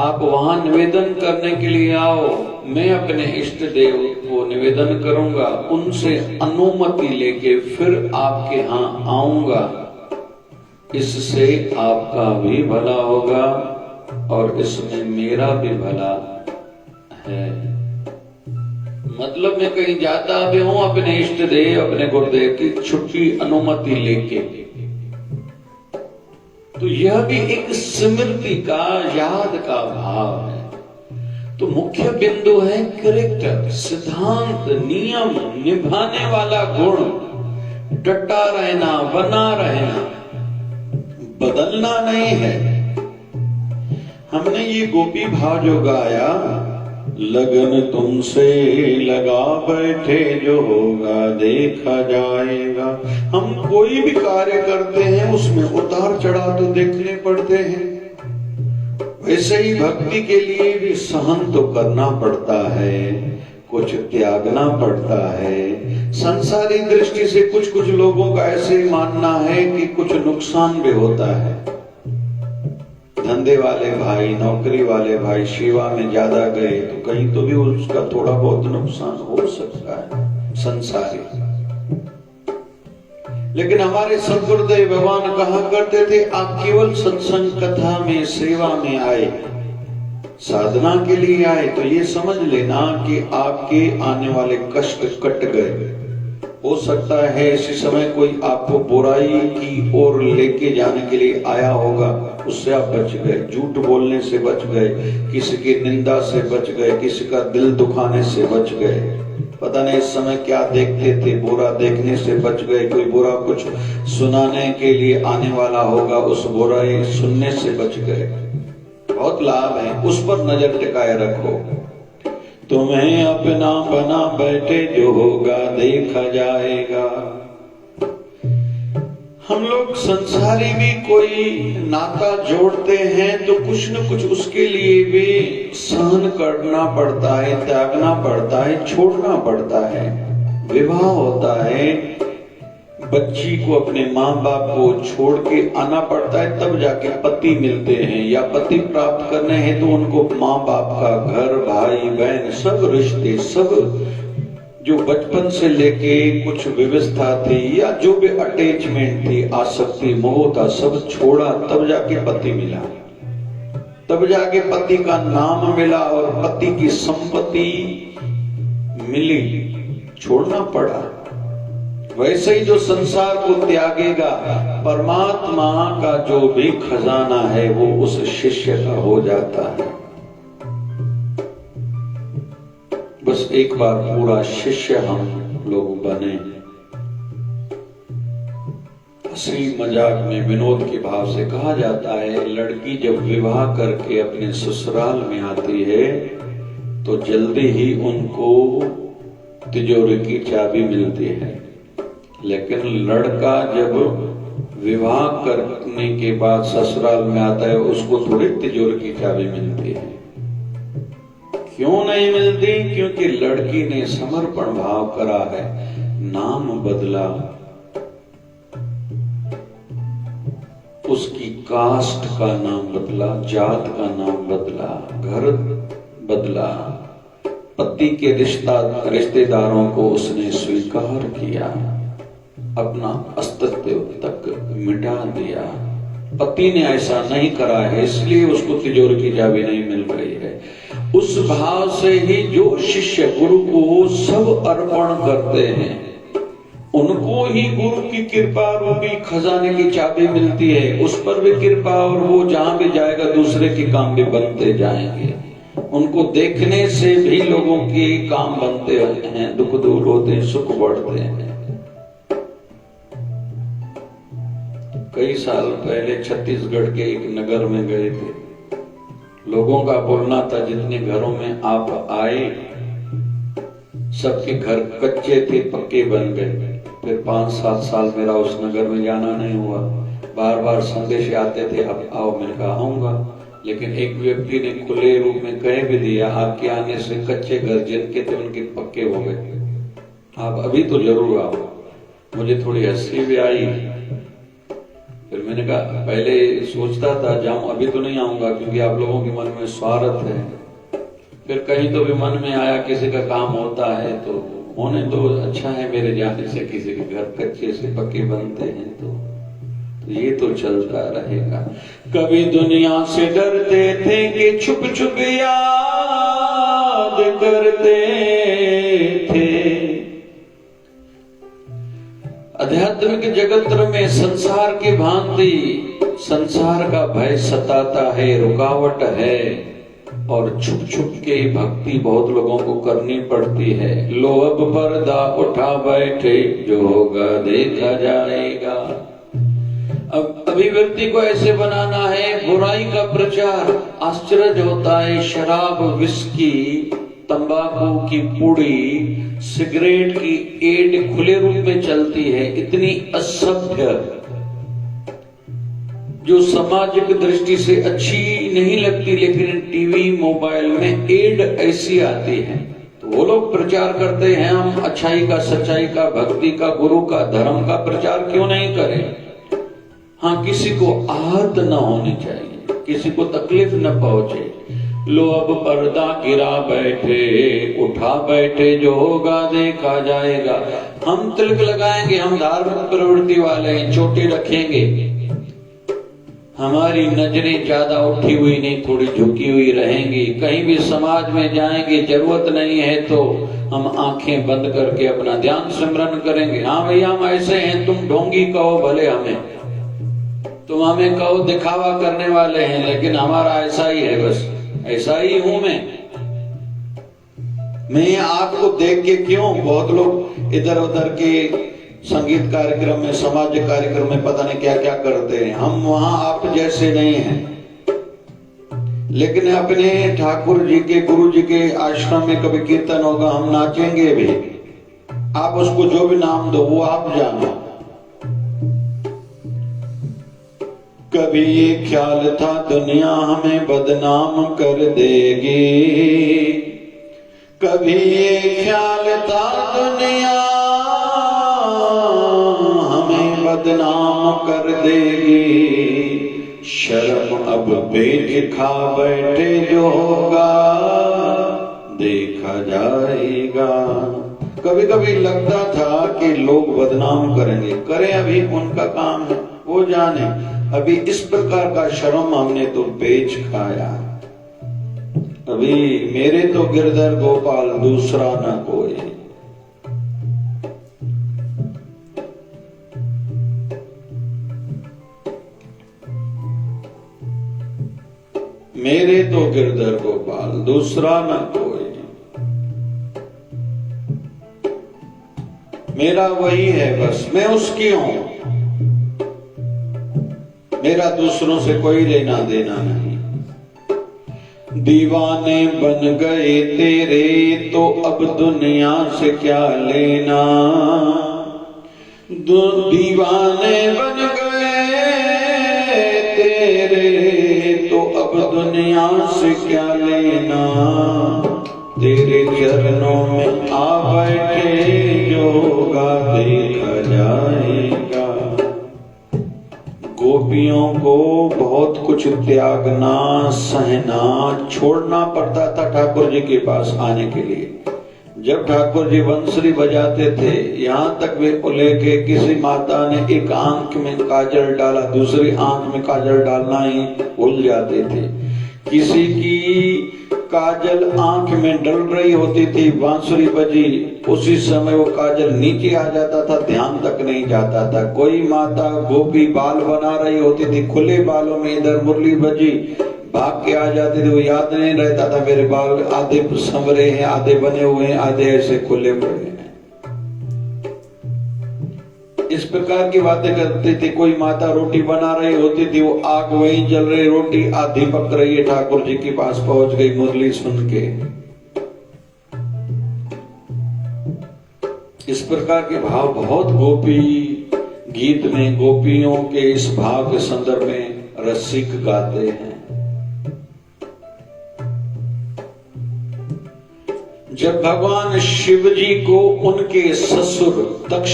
आप वहां निवेदन करने के लिए आओ, मैं अपने इष्ट देव को निवेदन करूंगा, उनसे अनुमति लेके फिर आपके यहाँ आऊंगा, इससे आपका भी भला होगा और इसमें मेरा भी भला है। मतलब मैं कहीं जाता भी हूं अपने इष्ट देव, अपने गुरुदेव की छुट्टी अनुमति लेके। तो यह भी एक स्मृति का, याद का भाव है। तो मुख्य बिंदु है कैरेक्टर, सिद्धांत, नियम, निभाने वाला गुण, डटा रहना, बना रहना, बदलना नहीं है। हमने ये गोपी भाव जो गाया, लगन तुमसे लगा बैठे जो होगा देखा जाएगा। हम कोई भी कार्य करते हैं उसमें उतार चढ़ाव तो देखने पड़ते हैं, वैसे ही भक्ति के लिए भी सहन तो करना पड़ता है, कुछ त्यागना पड़ता है। संसारी दृष्टि से कुछ लोगों का ऐसे मानना है कि कुछ नुकसान भी होता है। धंधे वाले भाई, नौकरी वाले भाई सेवा में ज्यादा गए तो कहीं तो भी उसका थोड़ा बहुत नुकसान हो सकता है संसारी। लेकिन हमारे सद्गुरुदेव भगवान कहा करते थे, आप केवल सत्संग कथा में, सेवा में आए, साधना के लिए आए तो ये समझ लेना कि आपके आने वाले कष्ट कट गए। हो सकता है इसी समय कोई आपको बुराई की ओर लेके जाने के लिए आया होगा, उससे आप बच गए, झूठ बोलने से बच गए, किसी की निंदा से बच गए, किसी का दिल दुखाने से बच गए। पता नहीं इस समय क्या देखते थे, बुरा देखने से बच गए। कोई बुरा कुछ सुनाने के लिए आने वाला होगा, उस बुराई सुनने से बच गए। बहुत लाभ है, उस पर नजर टिकाए रखो। तुम्हें अपना बना बैठे जो होगा देखा जाएगा। हम लोग संसारी भी कोई नाता जोड़ते हैं तो कुछ न कुछ उसके लिए भी सहन करना पड़ता है, त्यागना पड़ता है, छोड़ना पड़ता है। विवाह होता है, बच्ची को अपने माँ बाप को छोड़ के आना पड़ता है, तब जाके पति मिलते हैं, या पति प्राप्त करने हैं तो उनको माँ बाप का घर, भाई बहन, सब रिश्ते, सब जो बचपन से लेके कुछ व्यवस्था थी या जो भी अटैचमेंट थी, आसक्ति, मोह था, सब छोड़ा, तब जाके पति मिला, तब जाके पति का नाम मिला और पति की संपत्ति मिली, छोड़ना पड़ा। वैसे ही जो संसार को त्यागेगा, परमात्मा का जो भी खजाना है वो उस शिष्य का हो जाता है। बस एक बार पूरा शिष्य हम लोग बने। हंसी मजाक में, विनोद के भाव से कहा जाता है, लड़की जब विवाह करके अपने ससुराल में आती है तो जल्दी ही उनको तिजोरी की चाबी मिलती है, लेकिन लड़का जब विवाह करने के बाद ससुराल में आता है उसको थोड़ी तिजोरी की चाबी मिलती है। क्यों नहीं मिलती? क्योंकि लड़की ने समर्पण भाव करा है, नाम बदला, उसकी कास्ट का नाम बदला, जात का नाम बदला, घर बदला, पति के रिश्तेदारों को उसने स्वीकार किया, अपना अस्तित्व तक मिटा दिया। पति ने ऐसा नहीं करा है, इसलिए उसको तिजोरी की चाबी नहीं मिल रही है। उस भाव से ही जो शिष्य गुरु को सब अर्पण करते हैं, उनको ही गुरु की कृपा रूपी खजाने की चाबी मिलती है। उस पर भी कृपा, और वो जहां भी जाएगा दूसरे के काम भी बनते जाएंगे। उनको देखने से भी लोगों के काम बनते हैं, दुख दूर होते हैं, सुख बढ़ते हैं। कई साल पहले छत्तीसगढ़ के एक नगर में गए थे। लोगों का बोलना था जितने घरों में आप आए सबके घर कच्चे थे, पक्के बन गए। फिर 5-7 साल मेरा उस नगर में जाना नहीं हुआ। बार बार संदेश आते थे, अब आओ। मैंने कहा आऊंगा, लेकिन एक व्यक्ति ने खुले रूप में कह भी दिया, आपके आने से कच्चे घर जिनके थे उनके पक्के हो गए, आप अभी तो जरूर आओ। मुझे थोड़ी हंसी भी आई। फिर मैंने कहा, पहले सोचता था जाऊं, अभी तो नहीं आऊंगा क्योंकि आप लोगों के मन में स्वार्थ है। फिर कहीं तो भी मन में आया किसी का काम होता है तो होने दो, अच्छा है मेरे जाने से किसी के घर कच्चे से पक्के बनते हैं तो ये तो चलता रहेगा। कभी दुनिया से डरते थे कि छुप छुप याद करते थे। आध्यात्मिक जगत में संसार की भांति संसार का भय सताता है, रुकावट है, और छुप छुप के भक्ति बहुत लोगों को करनी पड़ती है। लो अब पर्दा उठा बैठे, जो होगा देखा जाएगा। अब अभिव्यक्ति को ऐसे बनाना है, बुराई का प्रचार। आश्चर्य होता है, शराब, विस्की, तंबाकू की पुड़ी, सिगरेट की एड खुले रूप में चलती है। इतनी असभ्य, जो सामाजिक दृष्टि से अच्छी नहीं लगती, लेकिन टीवी मोबाइल में एड ऐसी आती है तो वो लोग प्रचार करते हैं। हम अच्छाई का, सच्चाई का, भक्ति का, गुरु का, धर्म का प्रचार क्यों नहीं करें? हाँ, किसी को आहत न होनी चाहिए, किसी को तकलीफ न पहुंचे। लो अब पर्दा गिरा बैठे, उठा बैठे, जो होगा देखा जाएगा। हम तिलक लगाएंगे, हम धार्मिक प्रवृत्ति वाले हैं, चोटी रखेंगे, हमारी नजरें ज्यादा उठी हुई नहीं, थोड़ी झुकी हुई रहेंगी। कहीं भी समाज में जाएंगे, जरूरत नहीं है तो हम आंखें बंद करके अपना ध्यान सिमरन करेंगे। हाँ भैया, हम ऐसे हैं, तुम ढोंगी कहो भले हमें, तुम हमें कहो दिखावा करने वाले हैं, लेकिन हमारा ऐसा ही है, बस ऐसा ही हूं मैं आपको देख के क्यों? बहुत लोग इधर उधर के संगीत कार्यक्रम में, सामाजिक कार्यक्रम में पता नहीं क्या क्या करते हैं। हम वहां आप जैसे नहीं हैं, लेकिन अपने ठाकुर जी के, गुरु जी के आश्रम में कभी कीर्तन होगा, हम नाचेंगे भी। आप उसको जो भी नाम दो वो आप जानो। कभी ये ख्याल था दुनिया हमें बदनाम कर देगी, कभी ये ख्याल था दुनिया हमें बदनाम कर देगी। शर्म अब पेट खा बैठे, जो होगा देखा जाएगा। कभी कभी लगता था कि लोग बदनाम करेंगे, करें, अभी उनका काम है, वो जाने। अभी इस प्रकार का शर्म हमने तो बेच खाया। अभी मेरे तो गिरधर गोपाल, दूसरा न कोई। मेरे तो गिरधर गोपाल, दूसरा न कोई। मेरा वही है, बस मैं उसकी हूं, मेरा दूसरों से कोई लेना देना नहीं। दीवाने बन गए तेरे तो अब दुनिया से क्या लेना। दीवाने बन गए तेरे तो अब दुनिया से क्या लेना। तेरे चरणों में आ बैठे, जो होगा देखा जाएगा। गोपियों को बहुत कुछ त्यागना, सहना, छोड़ना पड़ता था ठाकुर जी के पास आने के लिए। जब ठाकुर जी बंसुरी बजाते थे, यहाँ तक वे लेके किसी माता ने एक आंख में काजल डाला, दूसरी आंख में काजल डालना ही भूल जाते थे। किसी की काजल आंख में डल रही होती थी, बांसुरी बजी, उसी समय वो काजल नीचे आ जाता था, ध्यान तक नहीं जाता था। कोई माता गोपी बाल बना रही होती थी, खुले बालों में इधर मुरली बजी, भाग के आ जाते थे, वो याद नहीं रहता था मेरे बाल आधे संवरे हैं, आधे बने हुए हैं, आधे ऐसे खुले पड़े हैं। इस प्रकार की बातें करते थे। कोई माता रोटी बना रही होती थी, वो आग वहीं जल रही, रोटी आधी पक रही है, ठाकुर जी के पास पहुंच गई मुरली सुन के। इस प्रकार के भाव बहुत गोपी गीत में, गोपियों के इस भाव के संदर्भ में रसिक गाते हैं। जब भगवान शिव जी को उनके ससुर दक्ष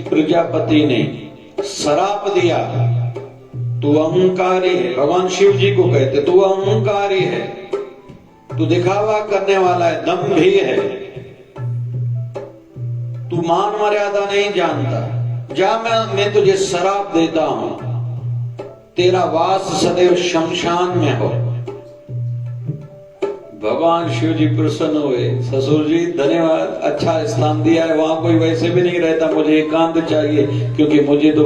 प्रजापति ने श्राप दिया, तू अहंकारी है, भगवान शिव जी को कहते तू अहंकारी है, तू दिखावा करने वाला है, दंभी है, तू मान मर्यादा नहीं जानता, जा मैं तुझे श्राप देता हूं, तेरा वास सदैव शमशान में हो। भगवान शिव जी प्रसन्न हुए, ससुर जी धन्यवाद, अच्छा स्थान दिया है, वहां कोई वैसे भी नहीं रहता, मुझे एकांत चाहिए, क्योंकि मुझे तो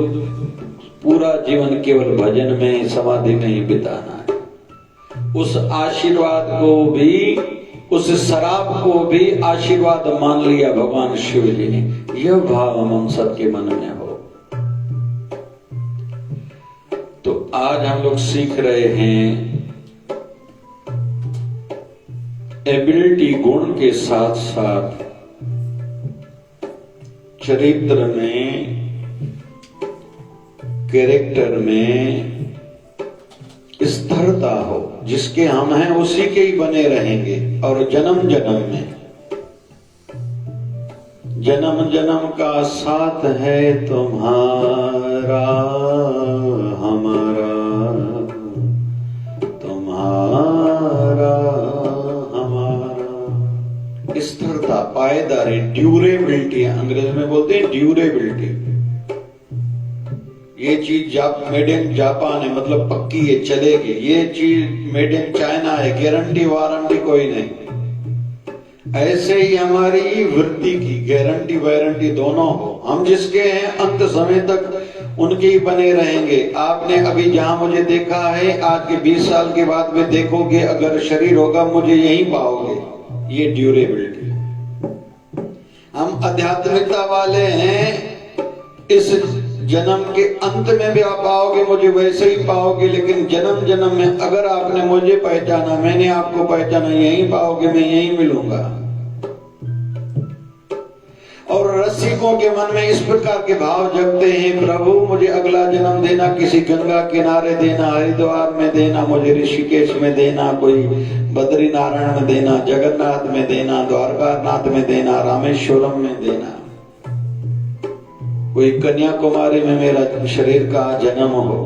पूरा जीवन केवल भजन में, समाधि में ही बिताना है। उस आशीर्वाद को भी, उस शराब को भी आशीर्वाद मान लिया भगवान शिव जी ने। यह भाव हम सबके मन में हो। तो आज हम लोग सीख रहे हैं एबिलिटी, गुण के साथ साथ चरित्र में, कैरेक्टर में स्थिरता हो। जिसके हम हैं उसी के ही बने रहेंगे, और जन्म जन्म में, जन्म जन्म का साथ है तुम्हारा हमारा, तुम्हारा स्थिरता, पायदारी, ड्यूरेबिलिटी, अंग्रेजी में बोलते हैं ड्यूरेबिलिटी। ये चीज मेड इन जापान है, मतलब पक्की है, चलेगी। ये चीज मेड इन चाइना है, गारंटी वारंटी कोई नहीं। ऐसे ही हमारी वृत्ति की गारंटी वारंटी दोनों हो। हम जिसके हैं अंत समय तक उनके ही बने रहेंगे। आपने अभी जहां मुझे देखा है, आज के 20 साल के बाद में देखोगे, अगर शरीर होगा मुझे यहीं पाओगे। ये ड्यूरेबिलिटी। हम आध्यात्मिकता वाले हैं, इस जन्म के अंत में भी आप पाओगे, मुझे वैसे ही पाओगे, लेकिन जन्म जन्म में अगर आपने मुझे पहचाना, मैंने आपको पहचाना, यहीं पाओगे, मैं यहीं मिलूंगा। और रसिकों के मन में इस प्रकार के भाव जगते हैं, प्रभु मुझे अगला जन्म देना, किसी गंगा किनारे देना, हरिद्वार में देना, मुझे ऋषिकेश में देना, कोई बद्रीनारायण में देना, जगन्नाथ में देना, द्वारकानाथ में देना, रामेश्वरम में देना, कोई कन्याकुमारी में मेरा शरीर का जन्म हो,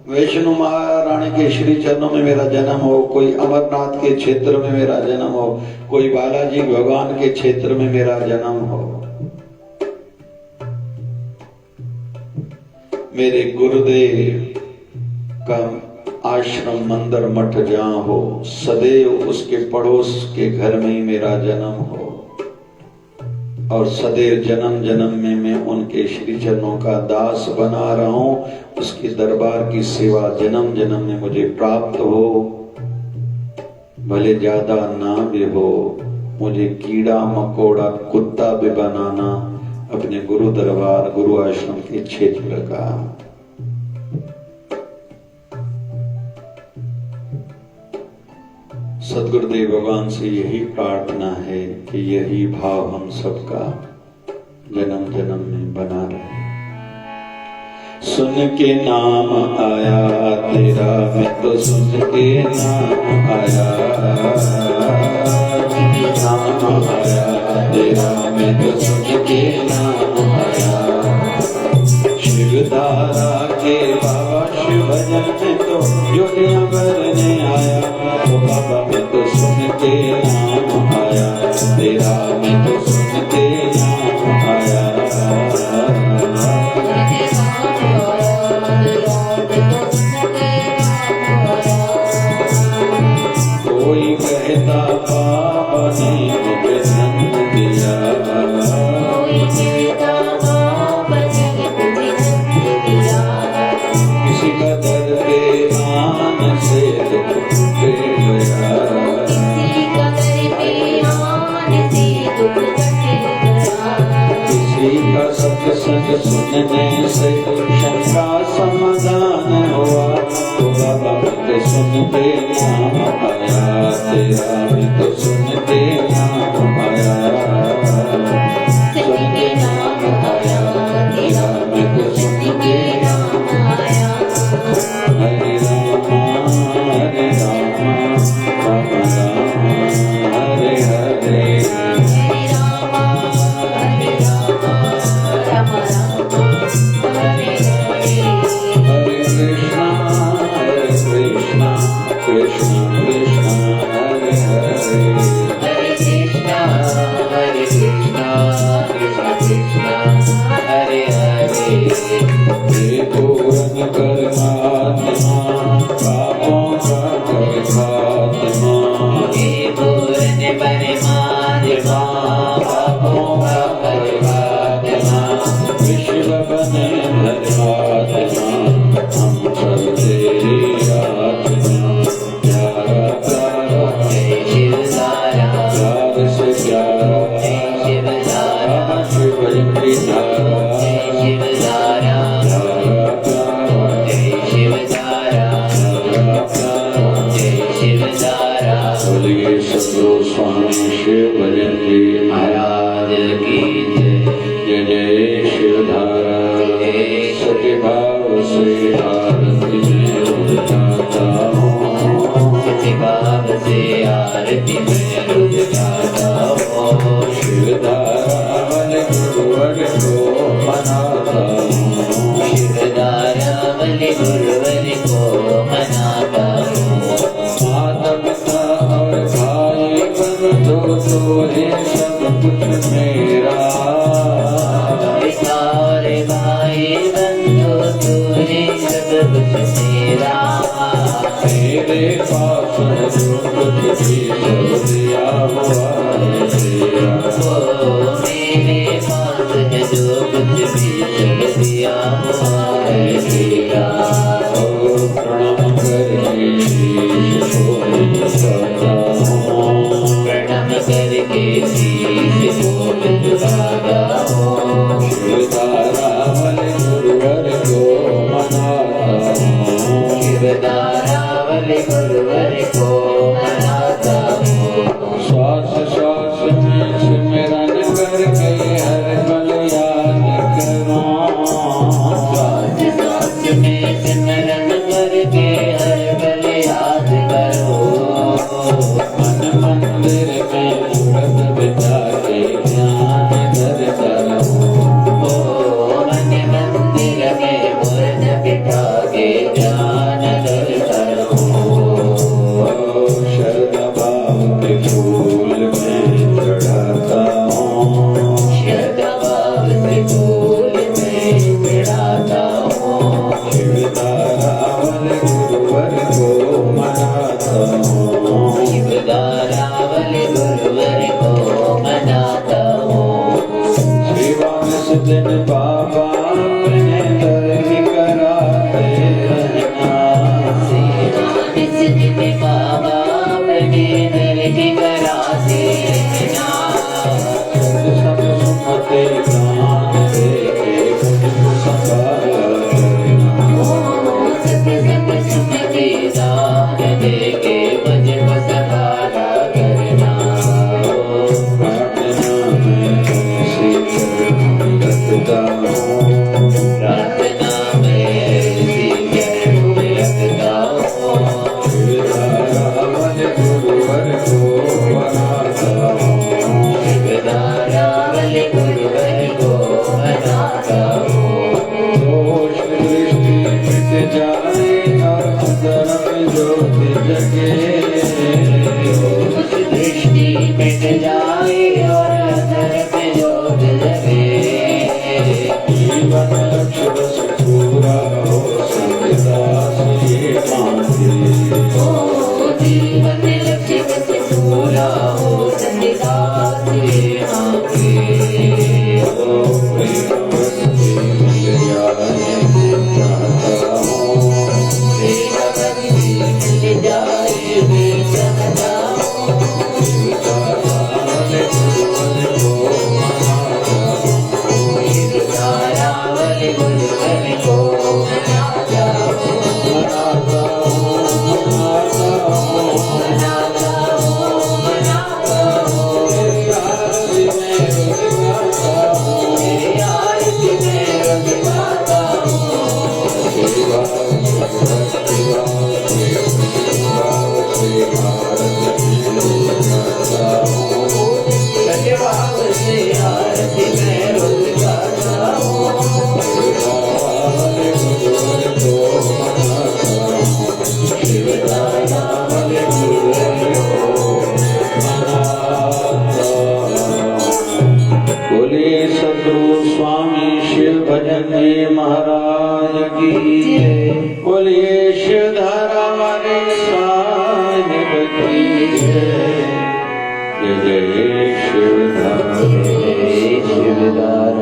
वैष्णो महारानी के श्री चरणों में मेरा जन्म हो, कोई अमरनाथ के क्षेत्र में मेरा जन्म हो, कोई बालाजी भगवान के क्षेत्र में मेरा जन्म हो। मेरे गुरुदेव का आश्रम मंदिर मठ जहाँ हो, सदैव उसके पड़ोस के घर में ही मेरा जन्म हो, और सदैव जन्म जन्म में मैं उनके श्री चरणों का दास बना रहा हूं। उसके दरबार की सेवा जन्म जन्म में मुझे प्राप्त हो, भले ज्यादा ना भी हो, मुझे कीड़ा मकोड़ा कुत्ता भी बनाना अपने गुरु दरबार, गुरु आश्रम के क्षेत्र का। सद्गुरुदेव भगवान से यही प्रार्थना है कि यही भाव हम सबका जन्म जन्म में बना रहे। सुन के नाम आया तेरा, मैं तो सुन के नाम आया, नाम आया तेरा, मैं तो सुन के नाम आया। शिवधारा के बाबा शिव भजन में तो योगियां भरने आया, तो बाबा मैं तो सुन के नाम आया तेरा, मैं तो सुनने से शंका समाधान हुआ। तो बाबा मैं तो सुनते नाम आया तेरा, मैं तो सुनते नाम आया, सुनते नाम आया तेरा, मैं तो सुनते नाम आया। हरे रामा हरे रामा राम राम हरे हरे, हरे रामा हरे रामा राम राम हरे हरे। हरे कृष्णा कृष्ण कृष्ण हरे हरे, हरे कृष्णा कृष्ण कृष्ण हरे हरे। हे पूर्ण परमात्मा पापों का कर खात्मा, हे पूर्ण परमात्मा पापों का कर खात्मा। विश्व बने धर्मात्मा हम सब तेरी आत्मा। प्यारा प्यारा जय शिव तारा, प्यार से प्यारा जय शिव तारा, शिव की धारा जय शिव तारा, प्यारा प्यारा जय शिव तारा, प्यारा प्यारा जय शिव तारा। बोलिए सब गोस्वामी शिव भजन जी महाराज की जय। जय शिव धारा सके भाव से आरती में रुझ जाता हूँ, सके भाव से आरती में रुझ जाता हूँ। शिव धारा वाले गुरुवर को मनाता हूँ, शिव धारा वाले गुरुवर को मनाता हूँ। माता पिता और भाई बंधु तो है सब कुछ मेरा, और भाई बंधु तूने सब कुछ मेरा। मेरे पास है जो कुछ भी सब दिया हुआ है तेरा, ओ मेरे पास है जो कुछ भी सब दिया हुआ है तेरा। ओ प्रणाम करके शीश को झुकाता हूँ, प्रणाम करके शीश को झुकाता हूँ। शिव धारा वाले गुरुवर को मनाता हूँ, शिव धारा वाले गुरुवर को मनाता हूँ। श्वास श्वास में सिमरन करके हर पल याद करूँ, श्वास श्वास में सिमरन करके हर पल याद करूँ। मन मंदिर में मूर्त बिठा के ध्यान धरता रहूँ, ओ मन मंदिर में मूर्त बिठा के ध्यान धरता रहूँ। शरण भाव के फूल में चढ़ाता हूँ, शरण भाव के फूल में चढ़ाता हूँ। शिव धारा वाले गुरुवर को मनाता हूँ, शिव धारा वाले गुरुवर को मनाता हूँ। शिवान दिन बाबा अपने दरबार हरि को मनाता हूँ, मनाता हूँ, मनाता हूँ, मनाता हूँ, मनाता हूँ। तेरी आरती में रोज गाता हूँ, तेरी आरती में रोज गाता हूँ। तेरी बात भक्ति भाव से आरती में रोज गाता हूँ, सच्चे भाव से आरती में रोज गाता हूँ। वाले गुरुवर को मनाता हूँ, शिवदाना वाले गुरुवर को मनाता हूँ। बोलिए सद्गुरु स्वामी शिव भजन जी महाराज की जय। बोलिए शिवधारा वाले साहिब की जय। जय जय शिवधारा। जय शिवदारा।